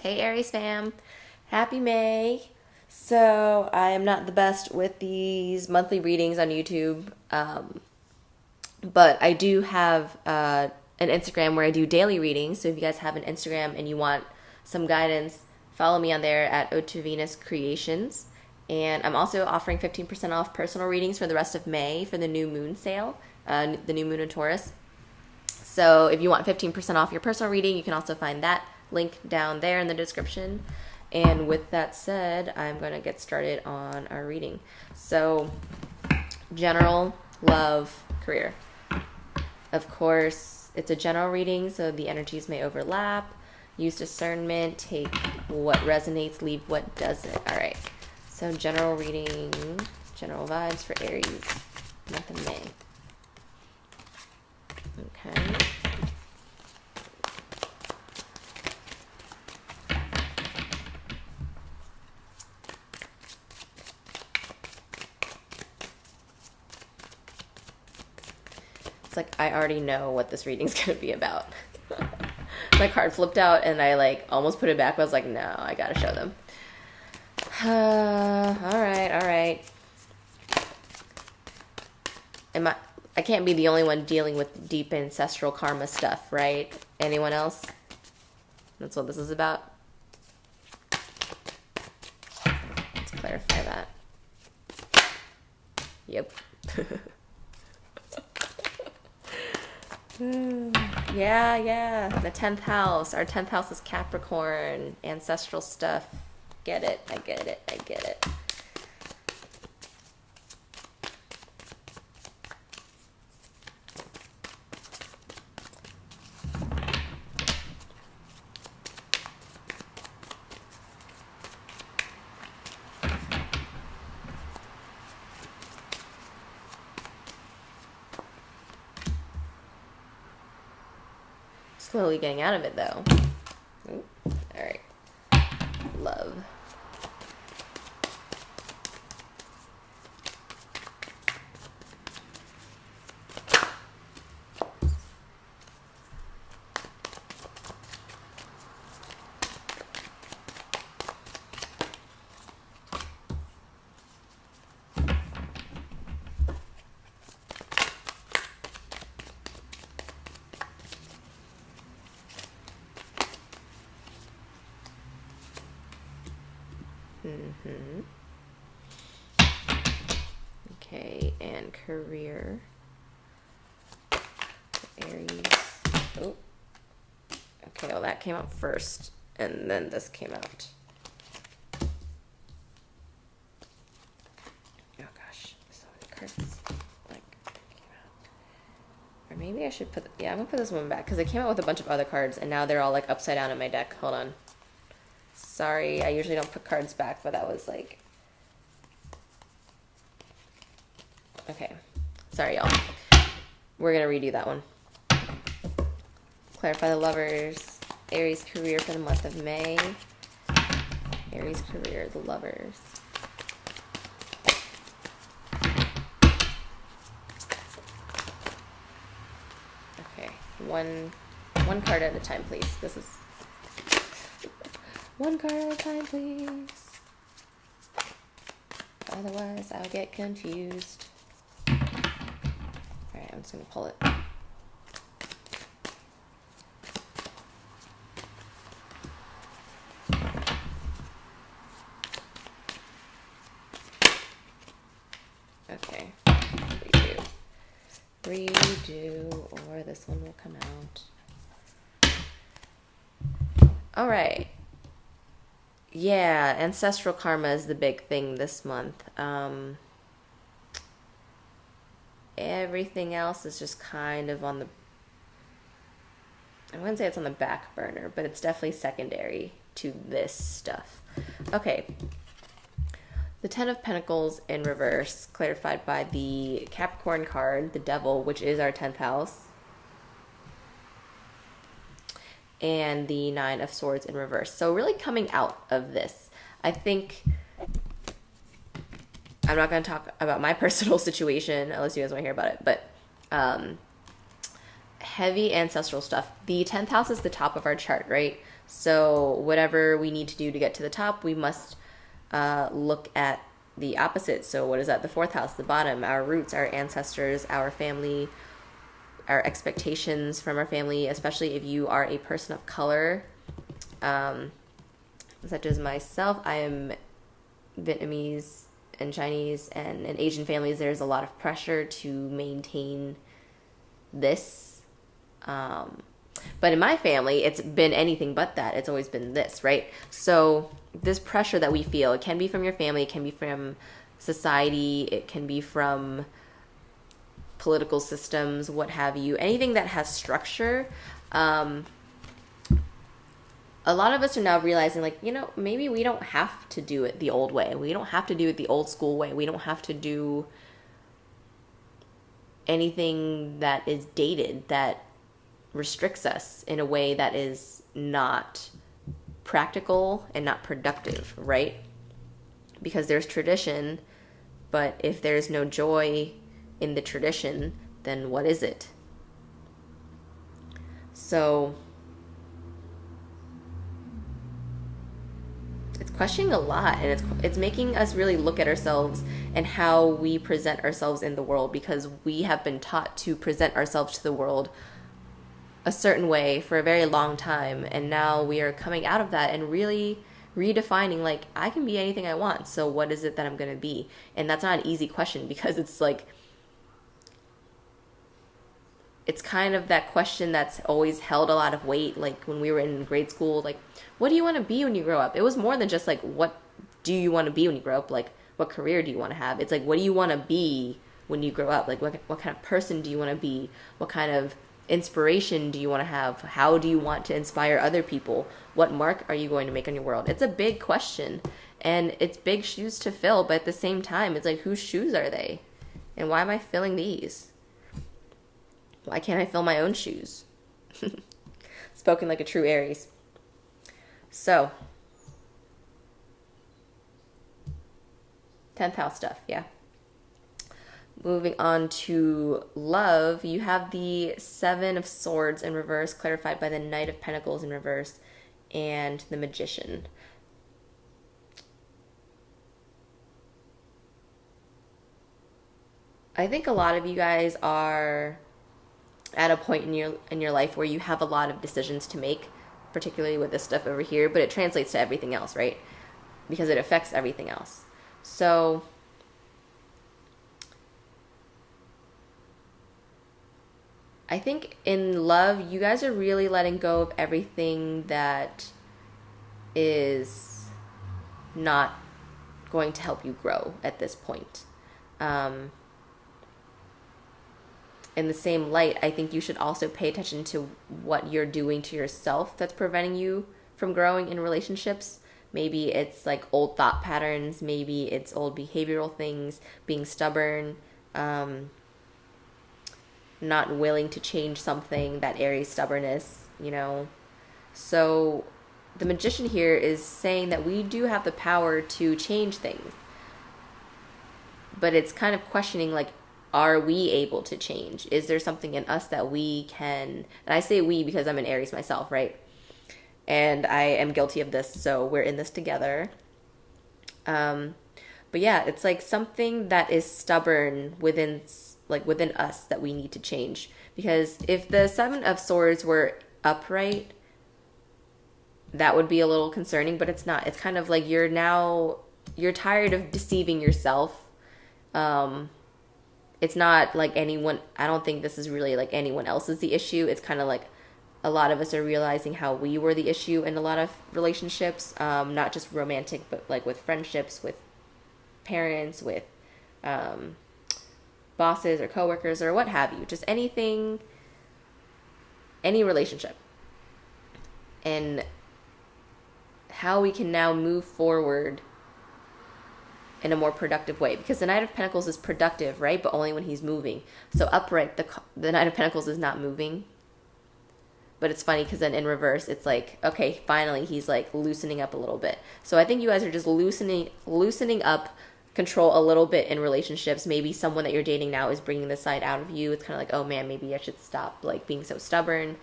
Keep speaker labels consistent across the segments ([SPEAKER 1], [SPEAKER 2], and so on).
[SPEAKER 1] Hey Aries fam, happy May. So I am not the best with these monthly readings on YouTube, but I do have an Instagram where I do daily readings. So if you guys have an Instagram and you want some guidance, follow me on there at Venus Creations. And I'm also offering 15% off personal readings for the rest of May for the new moon sale, the new moon in Taurus. So if you want 15% off your personal reading, you can also find that link down there in the description. And with that said, I'm going to get started on our reading. So, general, love, career. Of course, it's a general reading, so the energies may overlap. Use discernment, take what resonates, leave what doesn't. All right. So, general reading, general vibes for Aries, month of May. Okay. It's like I already know what this reading's going to be about. My card flipped out and I almost put it back. But I was like, no, I got to show them. All right. I can't be the only one dealing with deep ancestral karma stuff, right? Anyone else? That's what this is about. Let's clarify that. Yep. Yeah. The 10th house. Our 10th house is Capricorn. Ancestral stuff. Get it. I get it. Slowly getting out of it though. Ooh, all right. Love. Okay, and career. Aries. Oh. Okay, well that came out first, and then this came out. Oh gosh, so many cards came out. Or maybe I should I'm gonna put this one back because it came out with a bunch of other cards, and now they're all upside down in my deck. Hold on. Sorry, I usually don't put cards back, but that was okay. Sorry, y'all. We're going to redo that one. Clarify the lovers. Aries career for the month of May. Aries career, the lovers. Okay, one card at a time, please. This is one card at a time, please. Otherwise, I'll get confused. Alright, I'm just going to pull it. Okay. Redo, or this one will come out. Alright. Yeah, ancestral karma is the big thing this month. Everything else is just kind of on the... I wouldn't say it's on the back burner, but it's definitely secondary to this stuff. Okay. The 10 of Pentacles in reverse, clarified by the Capricorn card, the Devil, which is our 10th house. And the 9 of Swords in reverse. So really coming out of this, I think... I'm not going to talk about my personal situation unless you guys want to hear about it, but heavy ancestral stuff. The 10th house is the top of our chart, right? So whatever we need to do to get to the top, we must look at the opposite. So what is that? The fourth house, the bottom, our roots, our ancestors, our family, our expectations from our family, especially if you are a person of color, such as myself. I am Vietnamese and Chinese, and in Asian families, there's a lot of pressure to maintain this. But in my family, it's been anything but that. It's always been this, right? So this pressure that we feel, it can be from your family, it can be from society, it can be from political systems, what have you. Anything that has structure. A lot of us are now realizing, like, maybe we don't have to do it the old way. We don't have to do it the old school way. We don't have to do anything that is dated, that restricts us in a way that is not practical and not productive, right? Because there's tradition, but if there's no joy in the tradition, then what is it? So it's questioning a lot, and it's making us really look at ourselves and how we present ourselves in the world, because we have been taught to present ourselves to the world a certain way for a very long time, and now we are coming out of that and really redefining, like, I can be anything I want, so what is it that I'm going to be? And that's not an easy question, because it's like, it's kind of that question that's always held a lot of weight. Like when we were in grade school, like, what do you want to be when you grow up? It was more than just like, what do you want to be when you grow up? Like, what career do you want to have? It's like, what do you want to be when you grow up? Like, what kind of person do you want to be? What kind of inspiration do you want to have? How do you want to inspire other people? What mark are you going to make on your world? It's a big question, and it's big shoes to fill, but at the same time, it's like, whose shoes are they? And why am I filling these? Why can't I fill my own shoes? Spoken like a true Aries. So, 10th house stuff, yeah. Moving on to love, you have the 7 of Swords in reverse, clarified by the Knight of Pentacles in reverse, and the Magician. I think a lot of you guys are at a point in your life where you have a lot of decisions to make, particularly with this stuff over here, but it translates to everything else, right? Because it affects everything else. So I think in love, you guys are really letting go of everything that is not going to help you grow at this point. In the same light, I think you should also pay attention to what you're doing to yourself that's preventing you from growing in relationships. Maybe it's like old thought patterns. Maybe it's old behavioral things, being stubborn, not willing to change something, that Aries stubbornness, So the Magician here is saying that we do have the power to change things. But it's kind of questioning, like, are we able to change? Is there something in us that we can, and I say we because I'm an Aries myself, right? And I am guilty of this, so we're in this together. But yeah, it's like something that is stubborn within us that we need to change. Because if the 7 of Swords were upright, that would be a little concerning, but it's not. It's kind of like you're tired of deceiving yourself. It's not like anyone, I don't think this is really like anyone else is the issue. It's kind of like a lot of us are realizing how we were the issue in a lot of relationships, not just romantic, but like with friendships, with parents, with bosses or coworkers or what have you. Just anything, any relationship. And how we can now move forward in a more productive way, because the Knight of Pentacles is productive, right? But only when he's moving. So upright, the Knight of Pentacles is not moving. But it's funny because then in reverse, it's like, okay, finally he's like loosening up a little bit. So I think you guys are just loosening up control a little bit in relationships. Maybe someone that you're dating now is bringing this side out of you. It's kind of like, oh man, maybe I should stop like being so stubborn.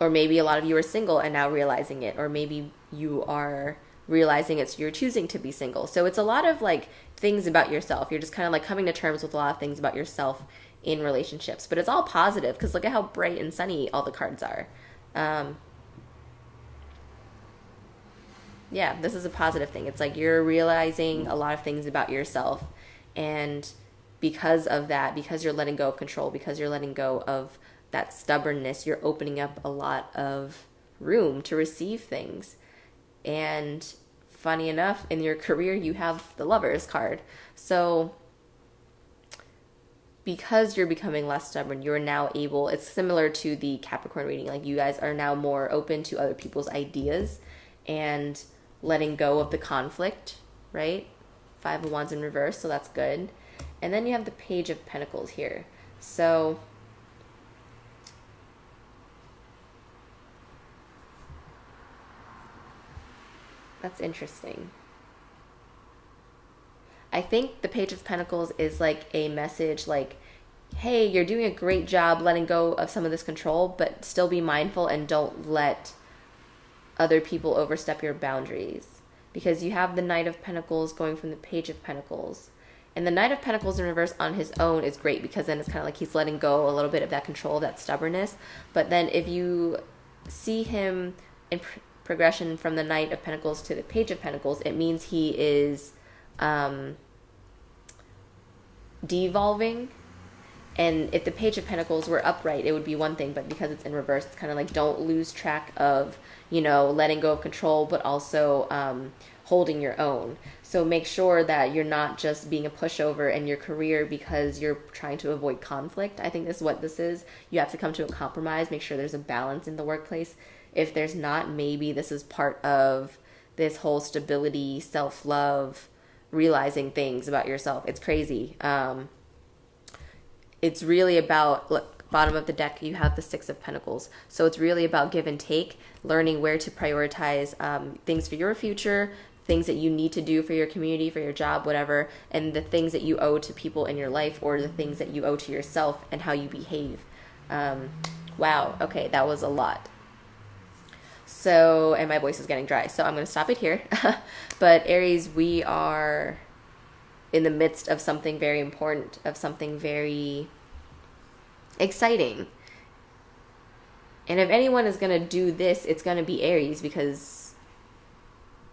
[SPEAKER 1] Or maybe a lot of you are single and now realizing it, or maybe you are realizing it, so you're choosing to be single. So it's a lot of like things about yourself. You're just kind of like coming to terms with a lot of things about yourself in relationships. But it's all positive because look at how bright and sunny all the cards are. Yeah, this is a positive thing. It's like you're realizing a lot of things about yourself, and because of that, because you're letting go of control, because you're letting go of that stubbornness, you're opening up a lot of room to receive things. And funny enough, in your career, you have the Lovers card. So because you're becoming less stubborn, you're now able, it's similar to the Capricorn reading, like you guys are now more open to other people's ideas and letting go of the conflict, right? Five of Wands in reverse, so that's good. And then you have the Page of Pentacles here. So that's interesting. I think the Page of Pentacles is like a message like, hey, you're doing a great job letting go of some of this control, but still be mindful and don't let other people overstep your boundaries. Because you have the Knight of Pentacles going from the Page of Pentacles. And the Knight of Pentacles in reverse on his own is great because then it's kind of like he's letting go a little bit of that control, that stubbornness. But then if you see him in progression from the Knight of Pentacles to the Page of Pentacles, it means he is devolving. And if the Page of Pentacles were upright, it would be one thing, but because it's in reverse, it's kind of like don't lose track of, you know, letting go of control, but also holding your own. So make sure that you're not just being a pushover in your career because you're trying to avoid conflict. I think this is what this is. You have to come to a compromise, make sure there's a balance in the workplace. If there's not, maybe this is part of this whole stability, self-love, realizing things about yourself. It's crazy. It's really about, look, bottom of the deck, you have the Six of Pentacles. So it's really about give and take, learning where to prioritize things for your future, things that you need to do for your community, for your job, whatever, and the things that you owe to people in your life or the things that you owe to yourself and how you behave. Wow, okay, that was a lot. So, and my voice is getting dry, so I'm going to stop it here. But Aries, we are in the midst of something very important, of something very exciting. And if anyone is going to do this, it's going to be Aries because,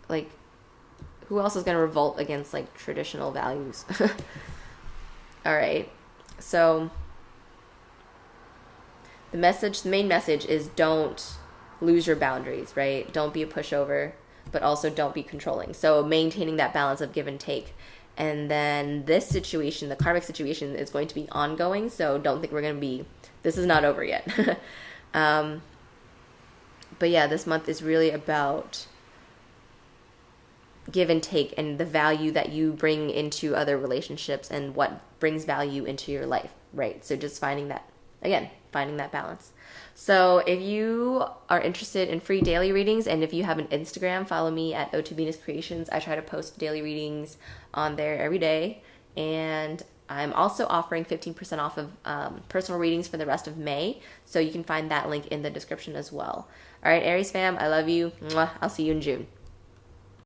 [SPEAKER 1] like, who else is going to revolt against, like, traditional values? All right. So the main message is don't lose your boundaries, right? Don't be a pushover, but also don't be controlling. So maintaining that balance of give and take. And then this situation, the karmic situation, is going to be ongoing. So don't think we're going to be, this is not over yet. But yeah, this month is really about give and take and the value that you bring into other relationships and what brings value into your life, right? So just finding that, again, finding that balance. So if you are interested in free daily readings, and if you have an Instagram, follow me at O2 Venus Creations. I try to post daily readings on there every day. And I'm also offering 15% off of personal readings for the rest of May. So you can find that link in the description as well. All right, Aries fam, I love you. Mwah. I'll see you in June.